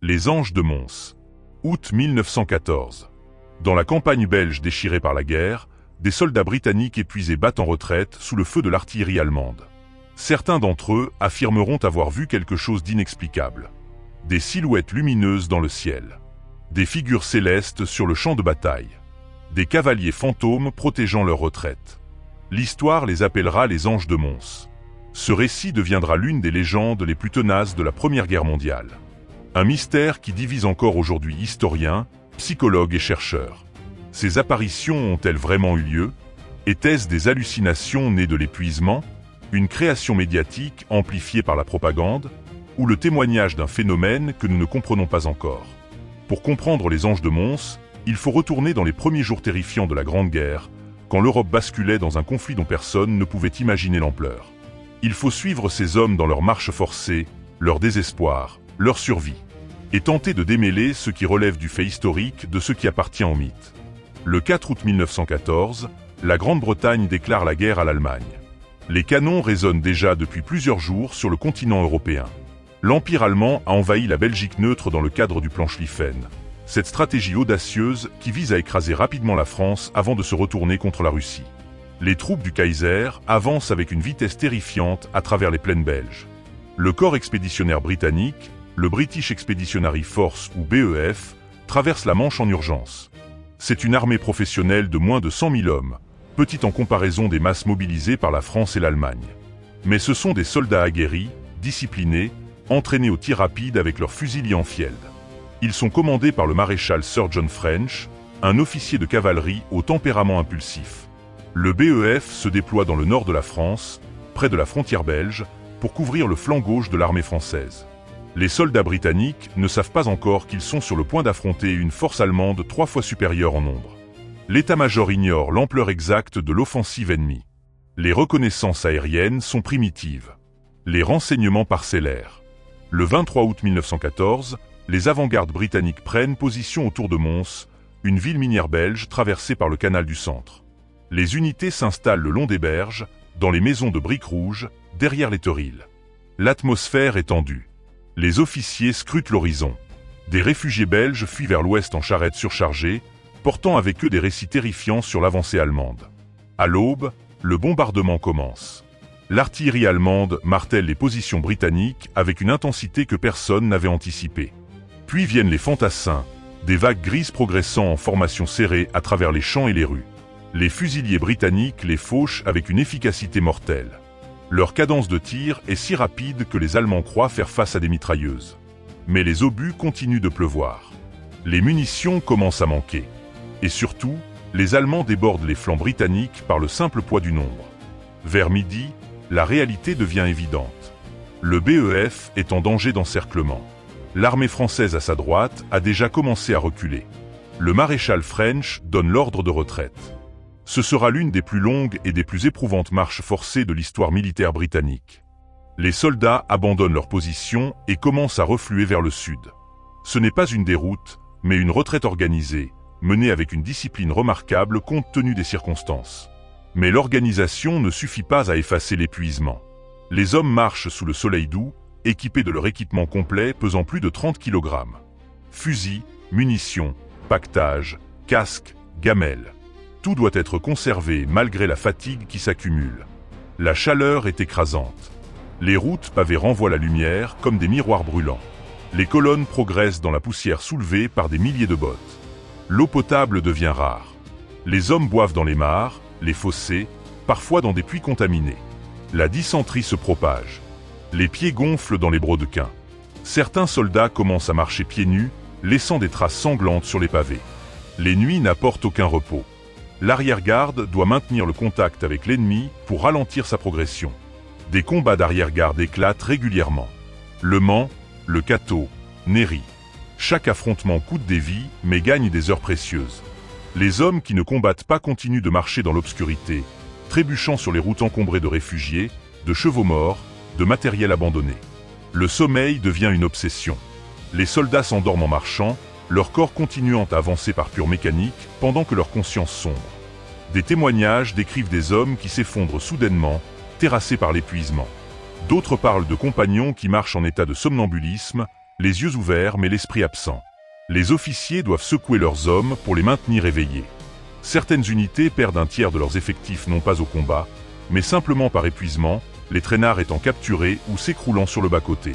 Les Anges de Mons. Août 1914. Dans la campagne belge déchirée par la guerre, des soldats britanniques épuisés battent en retraite sous le feu de l'artillerie allemande. Certains d'entre eux affirmeront avoir vu quelque chose d'inexplicable. Des silhouettes lumineuses dans le ciel. Des figures célestes sur le champ de bataille. Des cavaliers fantômes protégeant leur retraite. L'histoire les appellera les Anges de Mons. Ce récit deviendra l'une des légendes les plus tenaces de la Première Guerre mondiale. Un mystère qui divise encore aujourd'hui historiens, psychologues et chercheurs. Ces apparitions ont-elles vraiment eu lieu? Étaient-ce des hallucinations nées de l'épuisement? Une création médiatique amplifiée par la propagande? Ou le témoignage d'un phénomène que nous ne comprenons pas encore? Pour comprendre les Anges de Mons, il faut retourner dans les premiers jours terrifiants de la Grande Guerre, quand l'Europe basculait dans un conflit dont personne ne pouvait imaginer l'ampleur. Il faut suivre ces hommes dans leur marche forcée, leur désespoir, leur survie, et tenter de démêler ce qui relève du fait historique de ce qui appartient au mythe. Le 4 août 1914, la Grande-Bretagne déclare la guerre à l'Allemagne. Les canons résonnent déjà depuis plusieurs jours sur le continent européen. L'Empire allemand a envahi la Belgique neutre dans le cadre du plan Schlieffen. Cette stratégie audacieuse qui vise à écraser rapidement la France avant de se retourner contre la Russie. Les troupes du Kaiser avancent avec une vitesse terrifiante à travers les plaines belges. Le corps expéditionnaire britannique, le British Expeditionary Force ou BEF, traverse la Manche en urgence. C'est une armée professionnelle de moins de 100 000 hommes, petite en comparaison des masses mobilisées par la France et l'Allemagne. Mais ce sont des soldats aguerris, disciplinés, entraînés au tir rapide avec leurs fusiliers en field. Ils sont commandés par le maréchal Sir John French, un officier de cavalerie au tempérament impulsif. Le BEF se déploie dans le nord de la France, près de la frontière belge, pour couvrir le flanc gauche de l'armée française. Les soldats britanniques ne savent pas encore qu'ils sont sur le point d'affronter une force allemande 3 fois supérieure en nombre. L'état-major ignore l'ampleur exacte de l'offensive ennemie. Les reconnaissances aériennes sont primitives. Les renseignements parcellaires. Le 23 août 1914, les avant-gardes britanniques prennent position autour de Mons, une ville minière belge traversée par le canal du Centre. Les unités s'installent le long des berges, dans les maisons de briques rouges, derrière les terrils. L'atmosphère est tendue. Les officiers scrutent l'horizon. Des réfugiés belges fuient vers l'ouest en charrettes surchargées, portant avec eux des récits terrifiants sur l'avancée allemande. À l'aube, le bombardement commence. L'artillerie allemande martèle les positions britanniques avec une intensité que personne n'avait anticipée. Puis viennent les fantassins, des vagues grises progressant en formation serrée à travers les champs et les rues. Les fusiliers britanniques les fauchent avec une efficacité mortelle. Leur cadence de tir est si rapide que les Allemands croient faire face à des mitrailleuses. Mais les obus continuent de pleuvoir. Les munitions commencent à manquer. Et surtout, les Allemands débordent les flancs britanniques par le simple poids du nombre. Vers midi, la réalité devient évidente. Le BEF est en danger d'encerclement. L'armée française à sa droite a déjà commencé à reculer. Le maréchal French donne l'ordre de retraite. Ce sera l'une des plus longues et des plus éprouvantes marches forcées de l'histoire militaire britannique. Les soldats abandonnent leur position et commencent à refluer vers le sud. Ce n'est pas une déroute, mais une retraite organisée, menée avec une discipline remarquable compte tenu des circonstances. Mais l'organisation ne suffit pas à effacer l'épuisement. Les hommes marchent sous le soleil doux, équipés de leur équipement complet pesant plus de 30 kg. Fusils, munitions, pactages, casques, gamelles. Tout doit être conservé malgré la fatigue qui s'accumule. La chaleur est écrasante. Les routes pavées renvoient la lumière comme des miroirs brûlants. Les colonnes progressent dans la poussière soulevée par des milliers de bottes. L'eau potable devient rare. Les hommes boivent dans les mares, les fossés, parfois dans des puits contaminés. La dysenterie se propage. Les pieds gonflent dans les brodequins. Certains soldats commencent à marcher pieds nus, laissant des traces sanglantes sur les pavés. Les nuits n'apportent aucun repos. L'arrière-garde doit maintenir le contact avec l'ennemi pour ralentir sa progression. Des combats d'arrière-garde éclatent régulièrement. Le Mans, le Cateau, Néry. Chaque affrontement coûte des vies mais gagne des heures précieuses. Les hommes qui ne combattent pas continuent de marcher dans l'obscurité, trébuchant sur les routes encombrées de réfugiés, de chevaux morts, de matériel abandonné. Le sommeil devient une obsession. Les soldats s'endorment en marchant, leur corps continuant à avancer par pure mécanique pendant que leur conscience sombre. Des témoignages décrivent des hommes qui s'effondrent soudainement, terrassés par l'épuisement. D'autres parlent de compagnons qui marchent en état de somnambulisme, les yeux ouverts mais l'esprit absent. Les officiers doivent secouer leurs hommes pour les maintenir éveillés. Certaines unités perdent un tiers de leurs effectifs non pas au combat, mais simplement par épuisement, les traînards étant capturés ou s'écroulant sur le bas-côté.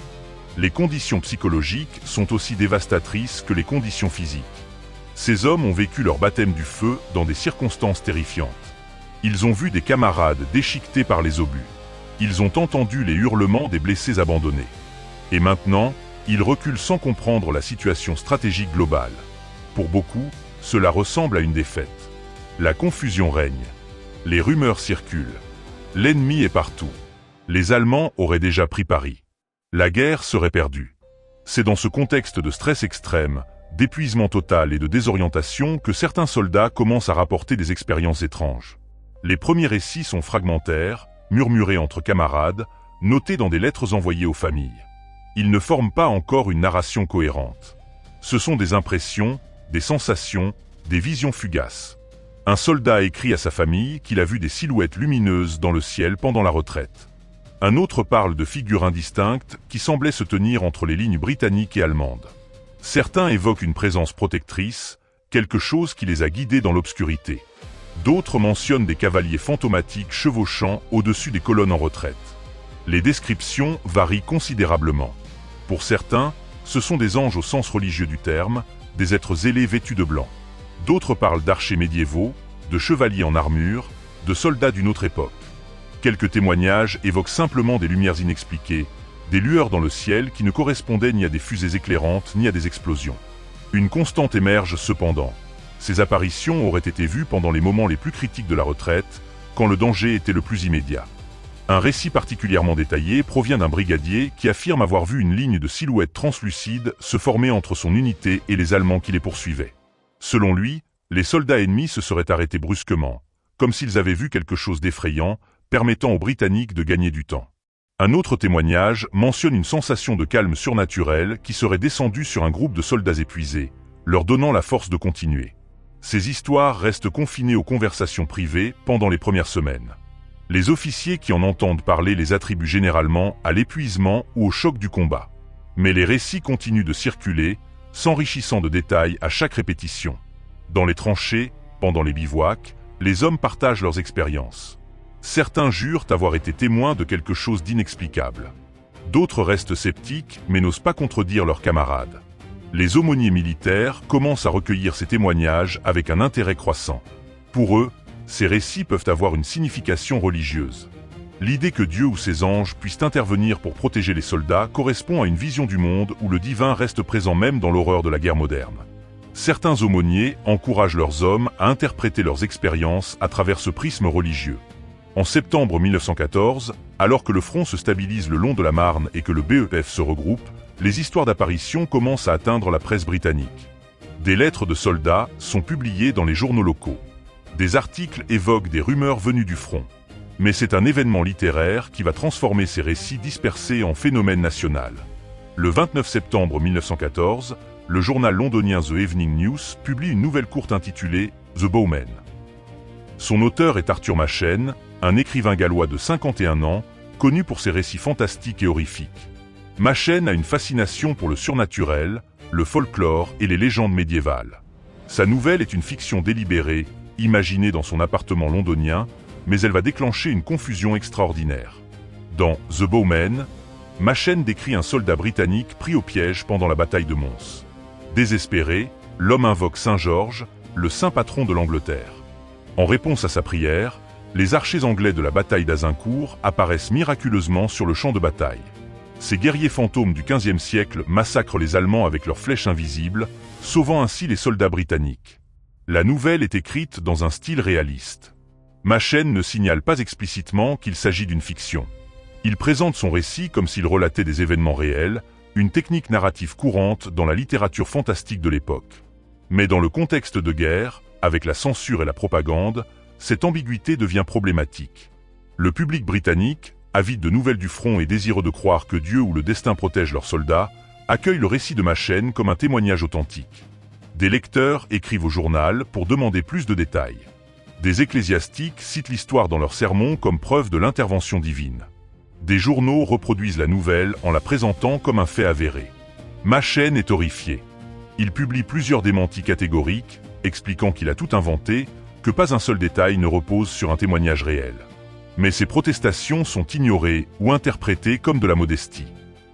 Les conditions psychologiques sont aussi dévastatrices que les conditions physiques. Ces hommes ont vécu leur baptême du feu dans des circonstances terrifiantes. Ils ont vu des camarades déchiquetés par les obus. Ils ont entendu les hurlements des blessés abandonnés. Et maintenant, ils reculent sans comprendre la situation stratégique globale. Pour beaucoup, cela ressemble à une défaite. La confusion règne. Les rumeurs circulent. L'ennemi est partout. Les Allemands auraient déjà pris Paris. La guerre serait perdue. C'est dans ce contexte de stress extrême, d'épuisement total et de désorientation que certains soldats commencent à rapporter des expériences étranges. Les premiers récits sont fragmentaires, murmurés entre camarades, notés dans des lettres envoyées aux familles. Ils ne forment pas encore une narration cohérente. Ce sont des impressions, des sensations, des visions fugaces. Un soldat a écrit à sa famille qu'il a vu des silhouettes lumineuses dans le ciel pendant la retraite. Un autre parle de figures indistinctes qui semblaient se tenir entre les lignes britanniques et allemandes. Certains évoquent une présence protectrice, quelque chose qui les a guidés dans l'obscurité. D'autres mentionnent des cavaliers fantomatiques chevauchant au-dessus des colonnes en retraite. Les descriptions varient considérablement. Pour certains, ce sont des anges au sens religieux du terme, des êtres zélés vêtus de blanc. D'autres parlent d'archers médiévaux, de chevaliers en armure, de soldats d'une autre époque. Quelques témoignages évoquent simplement des lumières inexpliquées, des lueurs dans le ciel qui ne correspondaient ni à des fusées éclairantes ni à des explosions. Une constante émerge cependant. Ces apparitions auraient été vues pendant les moments les plus critiques de la retraite, quand le danger était le plus immédiat. Un récit particulièrement détaillé provient d'un brigadier qui affirme avoir vu une ligne de silhouettes translucides se former entre son unité et les Allemands qui les poursuivaient. Selon lui, les soldats ennemis se seraient arrêtés brusquement, comme s'ils avaient vu quelque chose d'effrayant, permettant aux Britanniques de gagner du temps. Un autre témoignage mentionne une sensation de calme surnaturel qui serait descendue sur un groupe de soldats épuisés, leur donnant la force de continuer. Ces histoires restent confinées aux conversations privées pendant les premières semaines. Les officiers qui en entendent parler les attribuent généralement à l'épuisement ou au choc du combat. Mais les récits continuent de circuler, s'enrichissant de détails à chaque répétition. Dans les tranchées, pendant les bivouacs, les hommes partagent leurs expériences. Certains jurent avoir été témoins de quelque chose d'inexplicable. D'autres restent sceptiques mais n'osent pas contredire leurs camarades. Les aumôniers militaires commencent à recueillir ces témoignages avec un intérêt croissant. Pour eux, ces récits peuvent avoir une signification religieuse. L'idée que Dieu ou ses anges puissent intervenir pour protéger les soldats correspond à une vision du monde où le divin reste présent même dans l'horreur de la guerre moderne. Certains aumôniers encouragent leurs hommes à interpréter leurs expériences à travers ce prisme religieux. En septembre 1914, alors que le front se stabilise le long de la Marne et que le BEF se regroupe, les histoires d'apparitions commencent à atteindre la presse britannique. Des lettres de soldats sont publiées dans les journaux locaux. Des articles évoquent des rumeurs venues du front. Mais c'est un événement littéraire qui va transformer ces récits dispersés en phénomène national. Le 29 septembre 1914, le journal londonien The Evening News publie une nouvelle courte intitulée « The Bowmen ». Son auteur est Arthur Machen, un écrivain gallois de 51 ans, connu pour ses récits fantastiques et horrifiques. Machen a une fascination pour le surnaturel, le folklore et les légendes médiévales. Sa nouvelle est une fiction délibérée, imaginée dans son appartement londonien, mais elle va déclencher une confusion extraordinaire. Dans The Bowmen, Machen décrit un soldat britannique pris au piège pendant la bataille de Mons. Désespéré, l'homme invoque Saint George, le saint patron de l'Angleterre. En réponse à sa prière, les archers anglais de la bataille d'Azincourt apparaissent miraculeusement sur le champ de bataille. Ces guerriers fantômes du XVe siècle massacrent les Allemands avec leurs flèches invisibles, sauvant ainsi les soldats britanniques. La nouvelle est écrite dans un style réaliste. Machen ne signale pas explicitement qu'il s'agit d'une fiction. Il présente son récit comme s'il relatait des événements réels, une technique narrative courante dans la littérature fantastique de l'époque. Mais dans le contexte de guerre, avec la censure et la propagande, cette ambiguïté devient problématique. Le public britannique, avide de nouvelles du front et désireux de croire que Dieu ou le destin protège leurs soldats, accueille le récit de Machen comme un témoignage authentique. Des lecteurs écrivent au journal pour demander plus de détails. Des ecclésiastiques citent l'histoire dans leurs sermons comme preuve de l'intervention divine. Des journaux reproduisent la nouvelle en la présentant comme un fait avéré. Machen est horrifié. Il publie plusieurs démentis catégoriques, expliquant qu'il a tout inventé, que pas un seul détail ne repose sur un témoignage réel. Mais ces protestations sont ignorées ou interprétées comme de la modestie.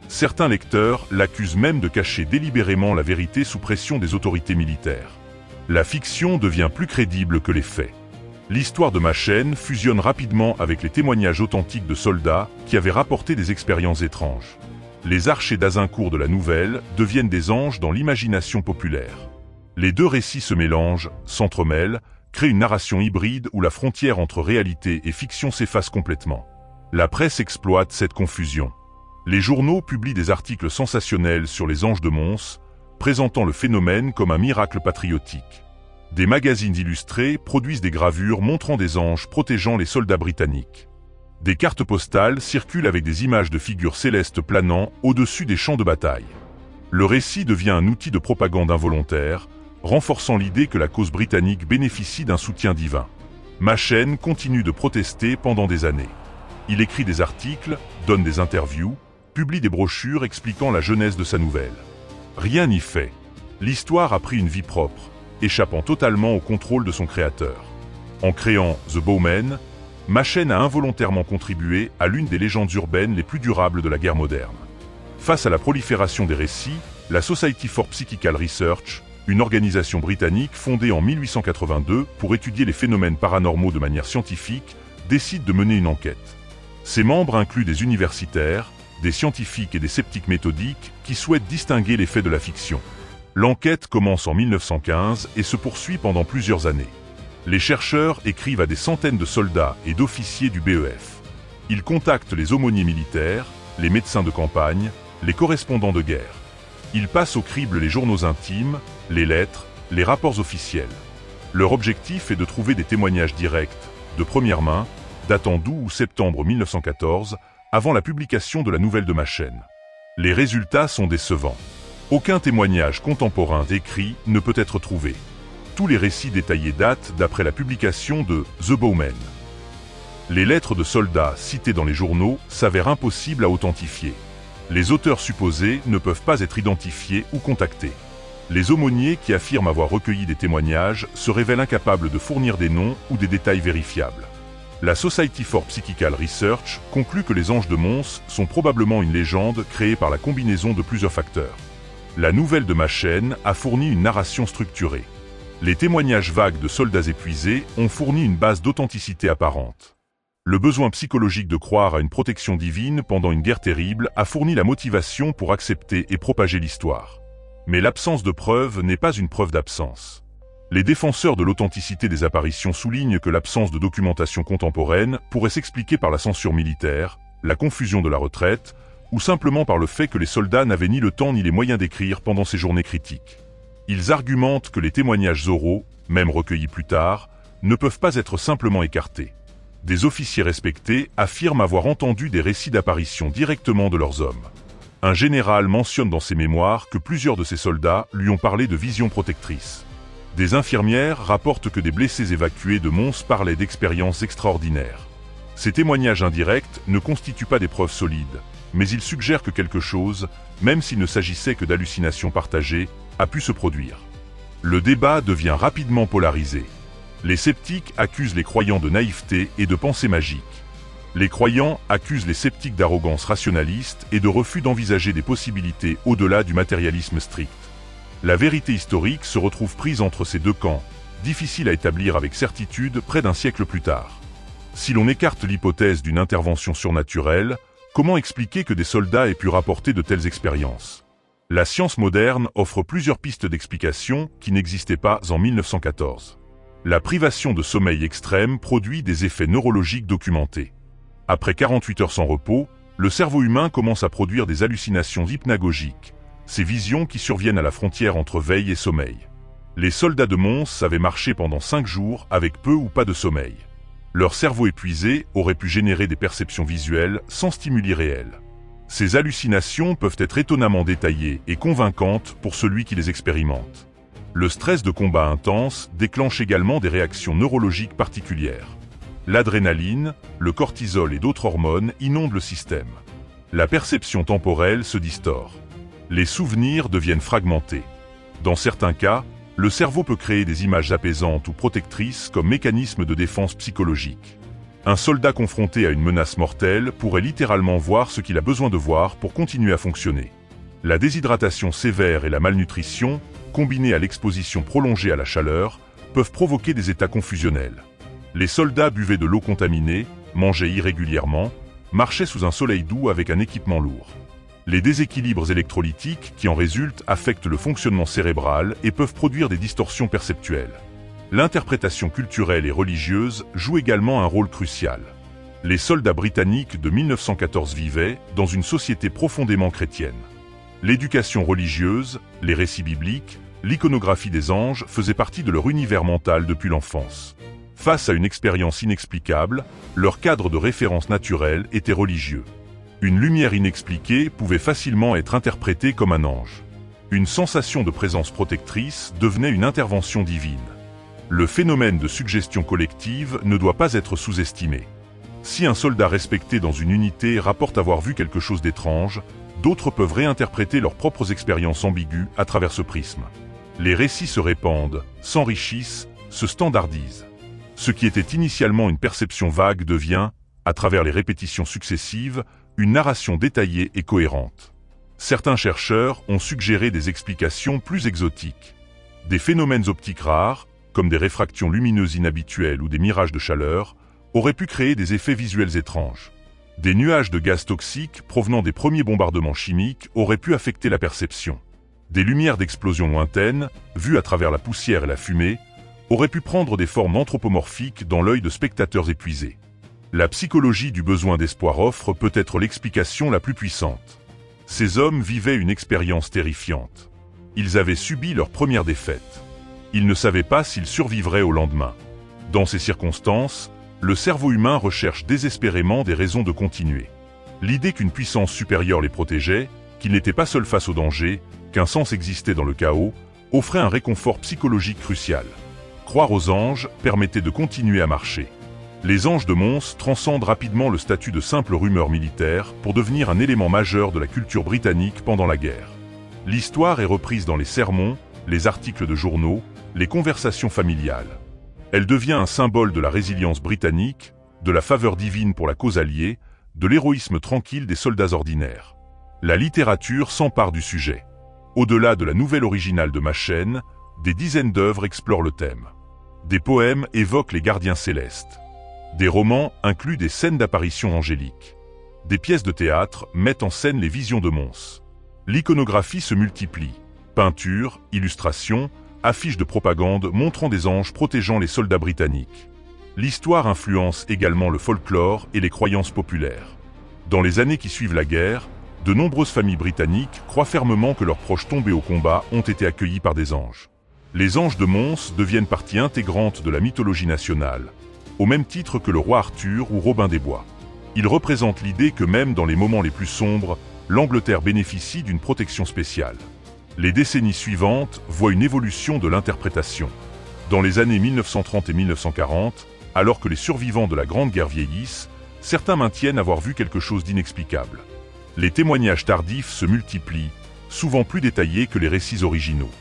Certains lecteurs l'accusent même de cacher délibérément la vérité sous pression des autorités militaires. La fiction devient plus crédible que les faits. L'histoire de Machen fusionne rapidement avec les témoignages authentiques de soldats qui avaient rapporté des expériences étranges. Les archers d'Azincourt de la Nouvelle deviennent des anges dans l'imagination populaire. Les deux récits se mélangent, s'entremêlent, créent une narration hybride où la frontière entre réalité et fiction s'efface complètement. La presse exploite cette confusion. Les journaux publient des articles sensationnels sur les anges de Mons, présentant le phénomène comme un miracle patriotique. Des magazines illustrés produisent des gravures montrant des anges protégeant les soldats britanniques. Des cartes postales circulent avec des images de figures célestes planant au-dessus des champs de bataille. Le récit devient un outil de propagande involontaire, renforçant l'idée que la cause britannique bénéficie d'un soutien divin. Machen continue de protester pendant des années. Il écrit des articles, donne des interviews, publie des brochures expliquant la genèse de sa nouvelle. Rien n'y fait. L'histoire a pris une vie propre, échappant totalement au contrôle de son créateur. En créant The Bowmen, Machen a involontairement contribué à l'une des légendes urbaines les plus durables de la guerre moderne. Face à la prolifération des récits, la Society for Psychical Research, une organisation britannique fondée en 1882 pour étudier les phénomènes paranormaux de manière scientifique, décide de mener une enquête. Ses membres incluent des universitaires, des scientifiques et des sceptiques méthodiques qui souhaitent distinguer les faits de la fiction. L'enquête commence en 1915 et se poursuit pendant plusieurs années. Les chercheurs écrivent à des centaines de soldats et d'officiers du BEF. Ils contactent les aumôniers militaires, les médecins de campagne, les correspondants de guerre. Ils passent au crible les journaux intimes, les lettres, les rapports officiels. Leur objectif est de trouver des témoignages directs, de première main, datant d'août ou septembre 1914, avant la publication de la nouvelle de Machen. Les résultats sont décevants. Aucun témoignage contemporain écrit ne peut être trouvé. Tous les récits détaillés datent d'après la publication de The Bowmen. Les lettres de soldats citées dans les journaux s'avèrent impossibles à authentifier. Les auteurs supposés ne peuvent pas être identifiés ou contactés. Les aumôniers qui affirment avoir recueilli des témoignages se révèlent incapables de fournir des noms ou des détails vérifiables. La Society for Psychical Research conclut que les anges de Mons sont probablement une légende créée par la combinaison de plusieurs facteurs. La nouvelle de Machen a fourni une narration structurée. Les témoignages vagues de soldats épuisés ont fourni une base d'authenticité apparente. Le besoin psychologique de croire à une protection divine pendant une guerre terrible a fourni la motivation pour accepter et propager l'histoire. Mais l'absence de preuves n'est pas une preuve d'absence. Les défenseurs de l'authenticité des apparitions soulignent que l'absence de documentation contemporaine pourrait s'expliquer par la censure militaire, la confusion de la retraite, ou simplement par le fait que les soldats n'avaient ni le temps ni les moyens d'écrire pendant ces journées critiques. Ils argumentent que les témoignages oraux, même recueillis plus tard, ne peuvent pas être simplement écartés. Des officiers respectés affirment avoir entendu des récits d'apparitions directement de leurs hommes. Un général mentionne dans ses mémoires que plusieurs de ses soldats lui ont parlé de visions protectrices. Des infirmières rapportent que des blessés évacués de Mons parlaient d'expériences extraordinaires. Ces témoignages indirects ne constituent pas des preuves solides, mais ils suggèrent que quelque chose, même s'il ne s'agissait que d'hallucinations partagées, a pu se produire. Le débat devient rapidement polarisé. Les sceptiques accusent les croyants de naïveté et de pensée magique. Les croyants accusent les sceptiques d'arrogance rationaliste et de refus d'envisager des possibilités au-delà du matérialisme strict. La vérité historique se retrouve prise entre ces deux camps, difficile à établir avec certitude près d'un siècle plus tard. Si l'on écarte l'hypothèse d'une intervention surnaturelle, comment expliquer que des soldats aient pu rapporter de telles expériences? La science moderne offre plusieurs pistes d'explication qui n'existaient pas en 1914. La privation de sommeil extrême produit des effets neurologiques documentés. Après 48 heures sans repos, le cerveau humain commence à produire des hallucinations hypnagogiques, ces visions qui surviennent à la frontière entre veille et sommeil. Les soldats de Mons avaient marché pendant 5 jours avec peu ou pas de sommeil. Leur cerveau épuisé aurait pu générer des perceptions visuelles sans stimuli réels. Ces hallucinations peuvent être étonnamment détaillées et convaincantes pour celui qui les expérimente. Le stress de combat intense déclenche également des réactions neurologiques particulières. L'adrénaline, le cortisol et d'autres hormones inondent le système. La perception temporelle se distord. Les souvenirs deviennent fragmentés. Dans certains cas, le cerveau peut créer des images apaisantes ou protectrices comme mécanisme de défense psychologique. Un soldat confronté à une menace mortelle pourrait littéralement voir ce qu'il a besoin de voir pour continuer à fonctionner. La déshydratation sévère et la malnutrition, combinées à l'exposition prolongée à la chaleur, peuvent provoquer des états confusionnels. Les soldats buvaient de l'eau contaminée, mangeaient irrégulièrement, marchaient sous un soleil doux avec un équipement lourd. Les déséquilibres électrolytiques qui en résultent affectent le fonctionnement cérébral et peuvent produire des distorsions perceptuelles. L'interprétation culturelle et religieuse joue également un rôle crucial. Les soldats britanniques de 1914 vivaient dans une société profondément chrétienne. L'éducation religieuse, les récits bibliques, l'iconographie des anges faisaient partie de leur univers mental depuis l'enfance. Face à une expérience inexplicable, leur cadre de référence naturel était religieux. Une lumière inexpliquée pouvait facilement être interprétée comme un ange. Une sensation de présence protectrice devenait une intervention divine. Le phénomène de suggestion collective ne doit pas être sous-estimé. Si un soldat respecté dans une unité rapporte avoir vu quelque chose d'étrange, d'autres peuvent réinterpréter leurs propres expériences ambiguës à travers ce prisme. Les récits se répandent, s'enrichissent, se standardisent. Ce qui était initialement une perception vague devient, à travers les répétitions successives, une narration détaillée et cohérente. Certains chercheurs ont suggéré des explications plus exotiques. Des phénomènes optiques rares, comme des réfractions lumineuses inhabituelles ou des mirages de chaleur, auraient pu créer des effets visuels étranges. Des nuages de gaz toxiques provenant des premiers bombardements chimiques auraient pu affecter la perception. Des lumières d'explosion lointaines, vues à travers la poussière et la fumée, auraient pu prendre des formes anthropomorphiques dans l'œil de spectateurs épuisés. La psychologie du besoin d'espoir offre peut-être l'explication la plus puissante. Ces hommes vivaient une expérience terrifiante. Ils avaient subi leur première défaite. Ils ne savaient pas s'ils survivraient au lendemain. Dans ces circonstances, le cerveau humain recherche désespérément des raisons de continuer. L'idée qu'une puissance supérieure les protégeait, qu'ils n'étaient pas seuls face au danger, qu'un sens existait dans le chaos, offrait un réconfort psychologique crucial. Croire aux anges permettait de continuer à marcher. Les anges de Mons transcendent rapidement le statut de simple rumeur militaire pour devenir un élément majeur de la culture britannique pendant la guerre. L'histoire est reprise dans les sermons, les articles de journaux, les conversations familiales. Elle devient un symbole de la résilience britannique, de la faveur divine pour la cause alliée, de l'héroïsme tranquille des soldats ordinaires. La littérature s'empare du sujet. Au-delà de la nouvelle originale de Machen, des dizaines d'œuvres explorent le thème. Des poèmes évoquent les gardiens célestes. Des romans incluent des scènes d'apparitions angéliques. Des pièces de théâtre mettent en scène les visions de Mons. L'iconographie se multiplie. Peintures, illustrations, affiches de propagande montrant des anges protégeant les soldats britanniques. L'histoire influence également le folklore et les croyances populaires. Dans les années qui suivent la guerre, de nombreuses familles britanniques croient fermement que leurs proches tombés au combat ont été accueillis par des anges. Les anges de Mons deviennent partie intégrante de la mythologie nationale, au même titre que le roi Arthur ou Robin des Bois. Ils représentent l'idée que même dans les moments les plus sombres, l'Angleterre bénéficie d'une protection spéciale. Les décennies suivantes voient une évolution de l'interprétation. Dans les années 1930 et 1940, alors que les survivants de la Grande Guerre vieillissent, certains maintiennent avoir vu quelque chose d'inexplicable. Les témoignages tardifs se multiplient, souvent plus détaillés que les récits originaux.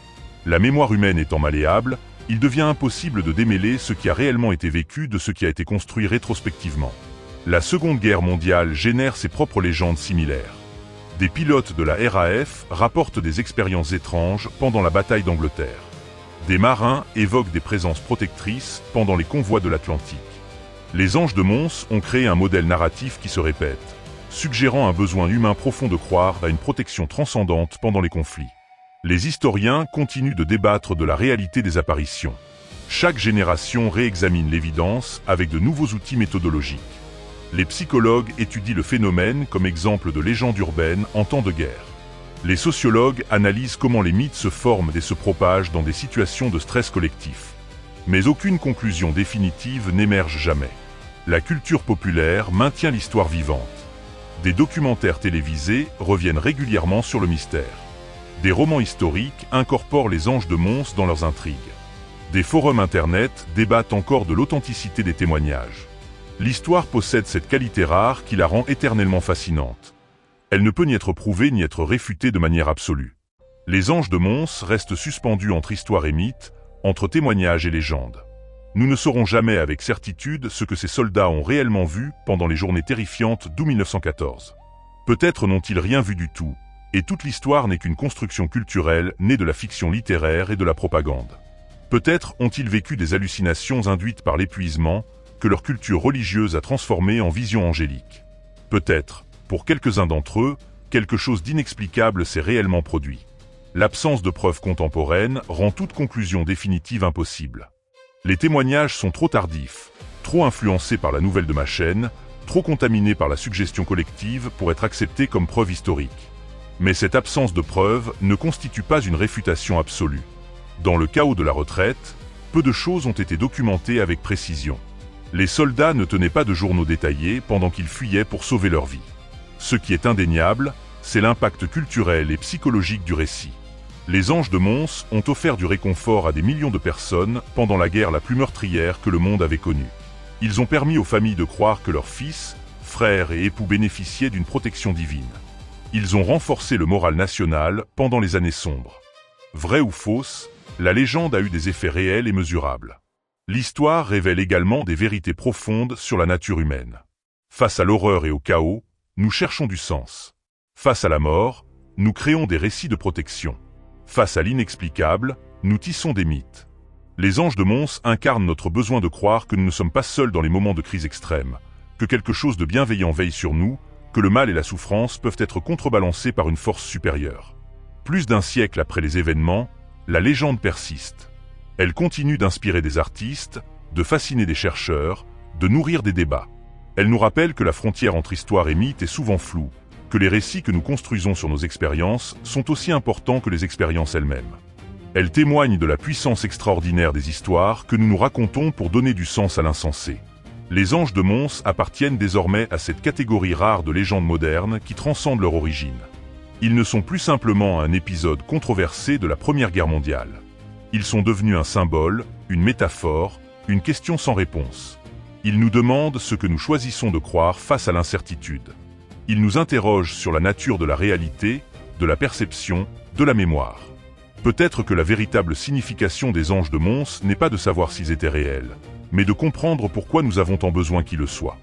La mémoire humaine étant malléable, il devient impossible de démêler ce qui a réellement été vécu de ce qui a été construit rétrospectivement. La Seconde Guerre mondiale génère ses propres légendes similaires. Des pilotes de la RAF rapportent des expériences étranges pendant la bataille d'Angleterre. Des marins évoquent des présences protectrices pendant les convois de l'Atlantique. Les anges de Mons ont créé un modèle narratif qui se répète, suggérant un besoin humain profond de croire à une protection transcendante pendant les conflits. Les historiens continuent de débattre de la réalité des apparitions. Chaque génération réexamine l'évidence avec de nouveaux outils méthodologiques. Les psychologues étudient le phénomène comme exemple de légende urbaine en temps de guerre. Les sociologues analysent comment les mythes se forment et se propagent dans des situations de stress collectif. Mais aucune conclusion définitive n'émerge jamais. La culture populaire maintient l'histoire vivante. Des documentaires télévisés reviennent régulièrement sur le mystère. Des romans historiques incorporent les anges de Mons dans leurs intrigues. Des forums internet débattent encore de l'authenticité des témoignages. L'histoire possède cette qualité rare qui la rend éternellement fascinante. Elle ne peut ni être prouvée ni être réfutée de manière absolue. Les anges de Mons restent suspendus entre histoire et mythe, entre témoignages et légendes. Nous ne saurons jamais avec certitude ce que ces soldats ont réellement vu pendant les journées terrifiantes d'août 1914. Peut-être n'ont-ils rien vu du tout, et toute l'histoire n'est qu'une construction culturelle née de la fiction littéraire et de la propagande. Peut-être ont-ils vécu des hallucinations induites par l'épuisement que leur culture religieuse a transformées en visions angéliques. Peut-être, pour quelques-uns d'entre eux, quelque chose d'inexplicable s'est réellement produit. L'absence de preuves contemporaines rend toute conclusion définitive impossible. Les témoignages sont trop tardifs, trop influencés par la nouvelle de ma chaîne, trop contaminés par la suggestion collective pour être acceptés comme preuve historique. Mais cette absence de preuves ne constitue pas une réfutation absolue. Dans le chaos de la retraite, peu de choses ont été documentées avec précision. Les soldats ne tenaient pas de journaux détaillés pendant qu'ils fuyaient pour sauver leur vie. Ce qui est indéniable, c'est l'impact culturel et psychologique du récit. Les anges de Mons ont offert du réconfort à des millions de personnes pendant la guerre la plus meurtrière que le monde avait connue. Ils ont permis aux familles de croire que leurs fils, frères et époux bénéficiaient d'une protection divine. Ils ont renforcé le moral national pendant les années sombres. Vrai ou fausse, la légende a eu des effets réels et mesurables. L'histoire révèle également des vérités profondes sur la nature humaine. Face à l'horreur et au chaos, nous cherchons du sens. Face à la mort, nous créons des récits de protection. Face à l'inexplicable, nous tissons des mythes. Les anges de Mons incarnent notre besoin de croire que nous ne sommes pas seuls dans les moments de crise extrême, que quelque chose de bienveillant veille sur nous, que le mal et la souffrance peuvent être contrebalancés par une force supérieure. Plus d'un siècle après les événements, la légende persiste. Elle continue d'inspirer des artistes, de fasciner des chercheurs, de nourrir des débats. Elle nous rappelle que la frontière entre histoire et mythe est souvent floue, que les récits que nous construisons sur nos expériences sont aussi importants que les expériences elles-mêmes. Elle témoigne de la puissance extraordinaire des histoires que nous nous racontons pour donner du sens à l'insensé. Les anges de Mons appartiennent désormais à cette catégorie rare de légendes modernes qui transcendent leur origine. Ils ne sont plus simplement un épisode controversé de la Première Guerre mondiale. Ils sont devenus un symbole, une métaphore, une question sans réponse. Ils nous demandent ce que nous choisissons de croire face à l'incertitude. Ils nous interrogent sur la nature de la réalité, de la perception, de la mémoire. Peut-être que la véritable signification des anges de Mons n'est pas de savoir s'ils étaient réels, mais de comprendre pourquoi nous avons tant besoin qu'ils le soient.